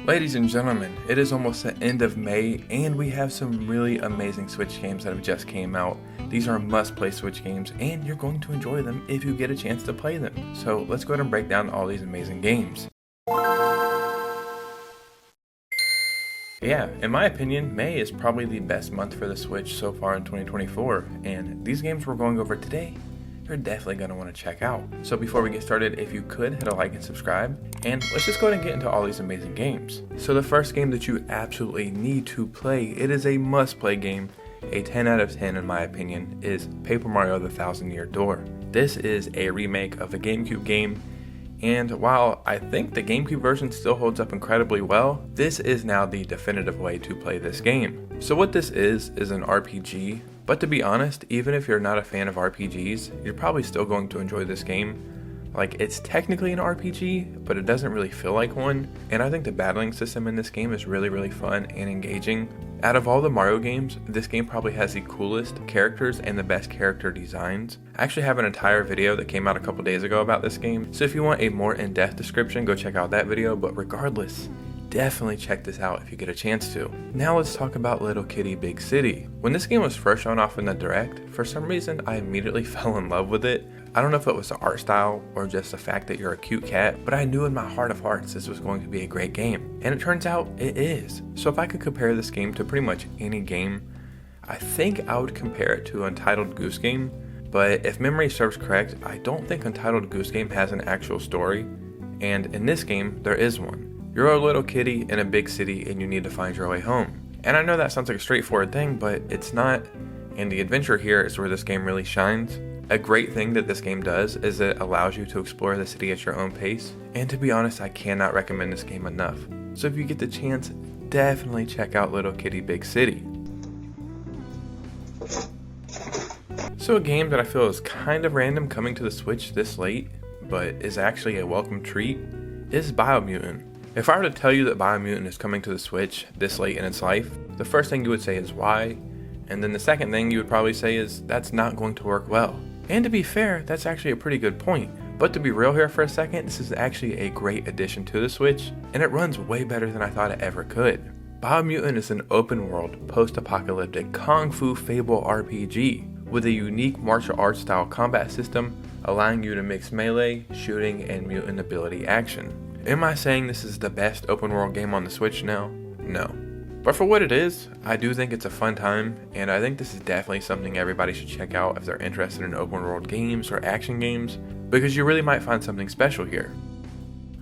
Ladies and gentlemen, it is almost the end of May and we have some really amazing Switch games that have just came out. These are must-play Switch games and you're going to enjoy them if you get a chance to play them. So let's go ahead and break down all these amazing games. Yeah, in my opinion, May is probably the best month for the Switch so far in 2024, and these games we're going over today, you're definitely going to want to check out. So before we get started, if you could, hit a like and subscribe, and let's just go ahead and get into all these amazing games. So the first game that you absolutely need to play, it is a must-play game, a 10 out of 10 in my opinion, is Paper Mario: The Thousand Year Door. This is a remake of the GameCube game, and while I think the GameCube version still holds up incredibly well, this is now the definitive way to play this game. So what this is an RPG, but to be honest, even if you're not a fan of RPGs, you're probably still going to enjoy this game. Like, it's technically an RPG, but it doesn't really feel like one, and I think the battling system in this game is really fun and engaging. Out of all the Mario games, this game probably has the coolest characters and the best character designs. I actually have an entire video that came out a couple days ago about this game, so if you want a more in-depth description, go check out that video, but regardless, definitely check this out if you get a chance to. Now let's talk about Little Kitty Big City. When this game was first shown off in the Direct, for some reason I immediately fell in love with it. I don't know if it was the art style or just the fact that you're a cute cat, but I knew in my heart of hearts this was going to be a great game. And it turns out it is. So if I could compare this game to pretty much any game, I think I would compare it to Untitled Goose Game. But if memory serves correct, I don't think Untitled Goose Game has an actual story. And in this game, there is one. You're a little kitty in a big city and you need to find your way home. And I know that sounds like a straightforward thing, but it's not. And the adventure here is where this game really shines. A great thing that this game does is it allows you to explore the city at your own pace. And to be honest, I cannot recommend this game enough. So if you get the chance, definitely check out Little Kitty Big City. So a game that I feel is kind of random coming to the Switch this late, but is actually a welcome treat, is Biomutant. If I were to tell you that Biomutant is coming to the Switch this late in its life, the first thing you would say is why, and then the second thing you would probably say is that's not going to work well. And to be fair, that's actually a pretty good point. But to be real here for a second, this is actually a great addition to the Switch, and it runs way better than I thought it ever could. Biomutant is an open world, post-apocalyptic Kung Fu Fable RPG with a unique martial arts style combat system allowing you to mix melee, shooting, and mutant ability action. Am I saying this is the best open world game on the Switch now? No. But for what it is, I do think it's a fun time, and I think this is definitely something everybody should check out if they're interested in open world games or action games, because you really might find something special here.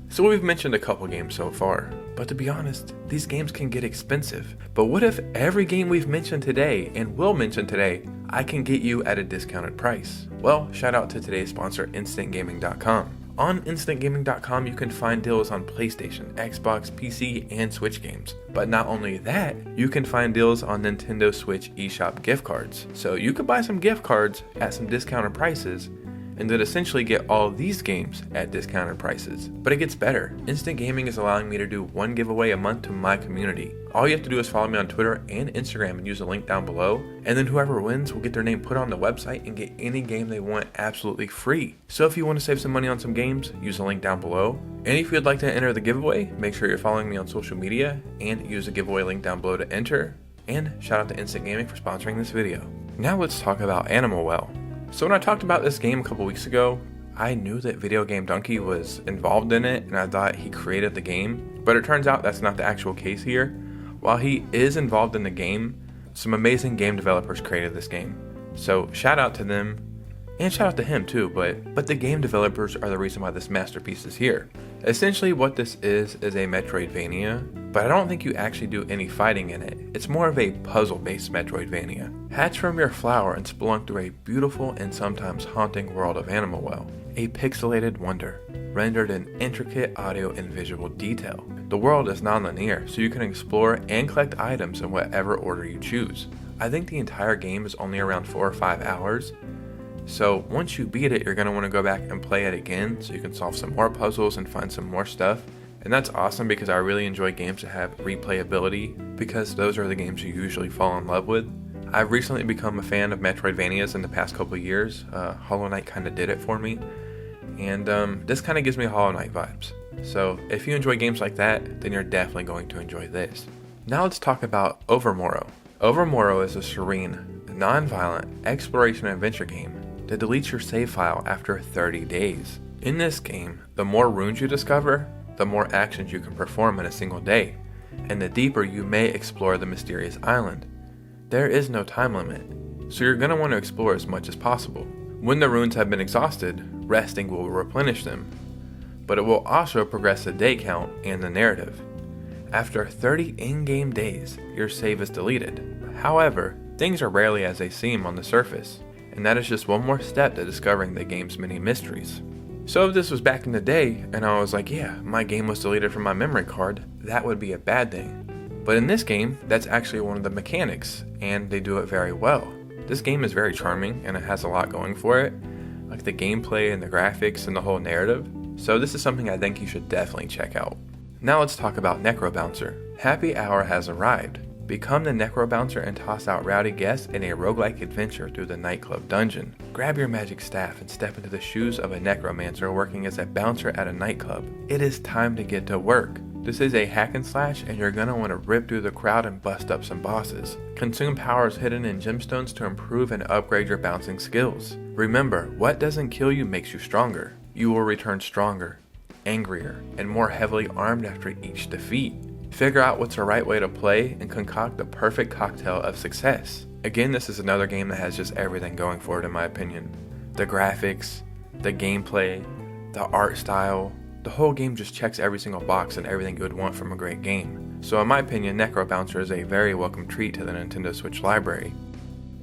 So we've mentioned a couple games so far, but to be honest, these games can get expensive. But what if every game we've mentioned today, and will mention today, I can get you at a discounted price? Well, shout out to today's sponsor, InstantGaming.com. On InstantGaming.com, you can find deals on PlayStation, Xbox, PC, and Switch games. But not only that, you can find deals on Nintendo Switch eShop gift cards. So you could buy some gift cards at some discounted prices, and then essentially get all these games at discounted prices. But it gets better. Instant Gaming is allowing me to do one giveaway a month to my community. All you have to do is follow me on Twitter and Instagram and use the link down below, and then whoever wins will get their name put on the website and get any game they want absolutely free. So if you want to save some money on some games, use the link down below. And if you'd like to enter the giveaway, make sure you're following me on social media and use the giveaway link down below to enter. And shout out to Instant Gaming for sponsoring this video. Now let's talk about Animal Well. So when I talked about this game a couple weeks ago, I knew that Video Game Donkey was involved in it and I thought he created the game, but it turns out that's not the actual case here. While he is involved in the game, some amazing game developers created this game. So shout out to them, and shout out to him too, but the game developers are the reason why this masterpiece is here. Essentially what this is a Metroidvania, but I don't think you actually do any fighting in it. It's more of a puzzle-based Metroidvania. Hatch from your flower and spelunk through a beautiful and sometimes haunting world of Animal Well, a pixelated wonder, rendered in intricate audio and visual detail. The world is non-linear, so you can explore and collect items in whatever order you choose. I think the entire game is only around 4 or 5 hours, so once you beat it, you're going to want to go back and play it again so you can solve some more puzzles and find some more stuff. And that's awesome because I really enjoy games that have replayability, because those are the games you usually fall in love with. I've recently become a fan of Metroidvanias in the past couple of years. Hollow Knight kind of did it for me. And this kind of gives me Hollow Knight vibes. So if you enjoy games like that, then you're definitely going to enjoy this. Now let's talk about Overmorrow. Overmorrow is a serene, non-violent exploration adventure game that deletes your save file after 30 days. In this game, the more runes you discover, the more actions you can perform in a single day, and the deeper you may explore the mysterious island. There is no time limit, so you're going to want to explore as much as possible. When the runes have been exhausted, resting will replenish them, but it will also progress the day count and the narrative. After 30 in-game days, your save is deleted. However, things are rarely as they seem on the surface, and that is just one more step to discovering the game's many mysteries. So if this was back in the day, and I was like, yeah, my game was deleted from my memory card, that would be a bad thing. But in this game, that's actually one of the mechanics, and they do it very well. This game is very charming, and it has a lot going for it, like the gameplay and the graphics and the whole narrative. So this is something I think you should definitely check out. Now let's talk about NecroBouncer. Happy hour has arrived. Become the NecroBouncer and toss out rowdy guests in a roguelike adventure through the nightclub dungeon. Grab your magic staff and step into the shoes of a necromancer working as a bouncer at a nightclub. It is time to get to work. This is a hack and slash, and you're gonna want to rip through the crowd and bust up some bosses. Consume powers hidden in gemstones to improve and upgrade your bouncing skills. Remember, what doesn't kill you makes you stronger. You will return stronger, angrier, and more heavily armed after each defeat. Figure out what's the right way to play and concoct the perfect cocktail of success. Again, this is another game that has just everything going for it in my opinion. The graphics, the gameplay, the art style, the whole game just checks every single box and everything you would want from a great game. So in my opinion, NecroBouncer is a very welcome treat to the Nintendo Switch library.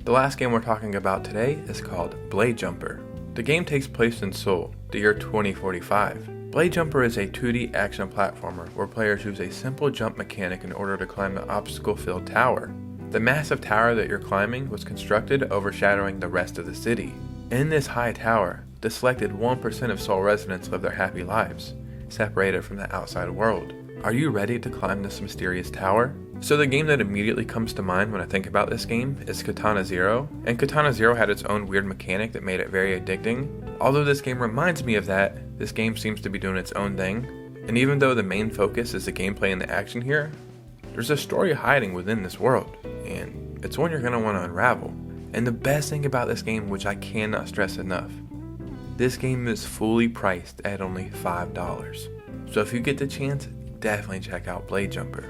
The last game we're talking about today is called Blade Jumper. The game takes place in Seoul, the year 2045. Blade Jumper is a 2D action platformer where players use a simple jump mechanic in order to climb the obstacle-filled tower. The massive tower that you're climbing was constructed overshadowing the rest of the city. In this high tower, the selected 1% of Seoul residents live their happy lives, separated from the outside world. Are you ready to climb this mysterious tower? So the game that immediately comes to mind when I think about this game is Katana Zero, and Katana Zero had its own weird mechanic that made it very addicting. Although this game reminds me of that, this game seems to be doing its own thing, and even though the main focus is the gameplay and the action here, there's a story hiding within this world, and it's one you're going to want to unravel. And the best thing about this game, which I cannot stress enough, this game is fully priced at only $5. So if you get the chance, definitely check out Blade Jumper.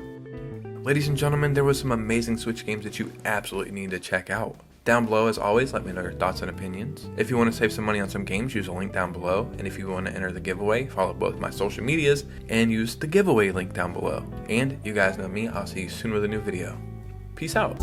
Ladies and gentlemen, there was some amazing Switch games that you absolutely need to check out. Down below, as always, let me know your thoughts and opinions. If you want to save some money on some games, use a link down below. And if you want to enter the giveaway, follow both my social medias and use the giveaway link down below. And you guys know me, I'll see you soon with a new video. Peace out.